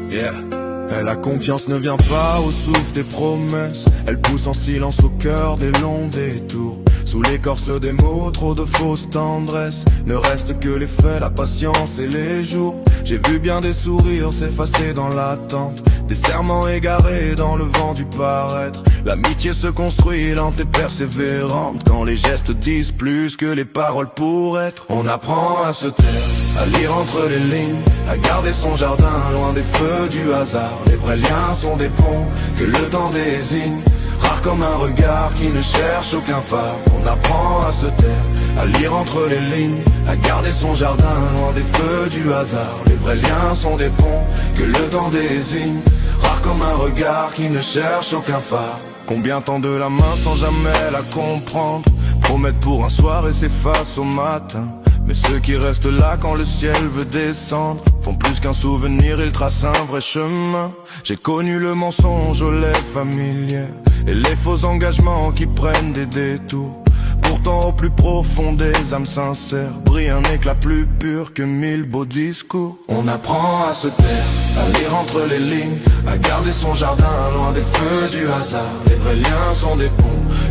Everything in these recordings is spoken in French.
Yeah. Et la confiance ne vient pas au souffle des promesses. Elle pousse en silence au cœur des longs détours. Sous l'écorce des mots, trop de fausses tendresses. Ne reste que les faits, la patience et les jours. J'ai vu bien des sourires s'effacer dans l'attente, des serments égarés dans le vent du paraître. L'amitié se construit lente et persévérante, quand les gestes disent plus que les paroles pour être. On apprend à se taire, à lire entre les lignes, à garder son jardin loin des feux du hasard. Les vrais liens sont des ponts que le temps désigne, rares comme un regard qui ne cherche aucun phare. On apprend à se taire, à lire entre les lignes, à garder son jardin loin des feux du hasard. Les vrais liens sont des ponts que le temps désigne, rares comme un regard qui ne cherche aucun phare. Combien tend de la main sans jamais la comprendre, promettent pour un soir et s'effacent au matin. Mais ceux qui restent là quand le ciel veut descendre font plus qu'un souvenir, ils tracent un vrai chemin. J'ai connu le mensonge aux lèvres familières et les faux engagements qui prennent des détours. Pourtant au plus profond des âmes sincères brille un éclat plus pur que 1000 beaux discours. On apprend à se taire, à lire entre les lignes, à garder son jardin loin des feux du hasard. Les vrais liens sont des ponts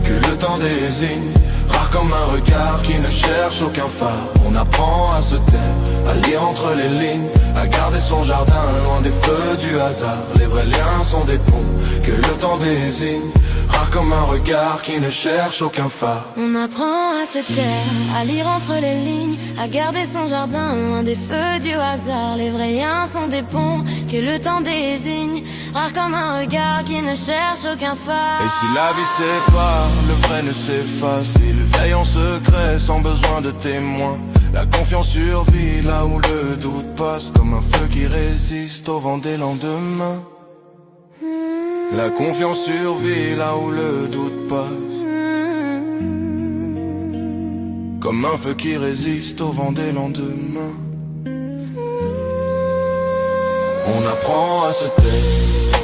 que le temps désigne, rares comme un regard qui ne cherche aucun phare. On apprend à se taire, à lire entre les lignes, à garder son jardin loin des feux du hasard. Les vrais liens sont des ponts que le temps désigne, rares comme un regard qui ne cherche aucun phare. On apprend à se taire, à lire entre les lignes, à garder son jardin loin des feux du hasard. Les vrais liens sont des ponts que le temps désigne, rares comme un regard qui ne cherche aucun phare. Et si la vie sépare, le vrai ne s'efface, il veille en secret sans besoin de témoins. La confiance survit là où le doute passe, comme un feu qui résiste au vent des lendemains. La confiance survit là où le doute passe, comme un feu qui résiste au vent des lendemains. On apprend à se taire,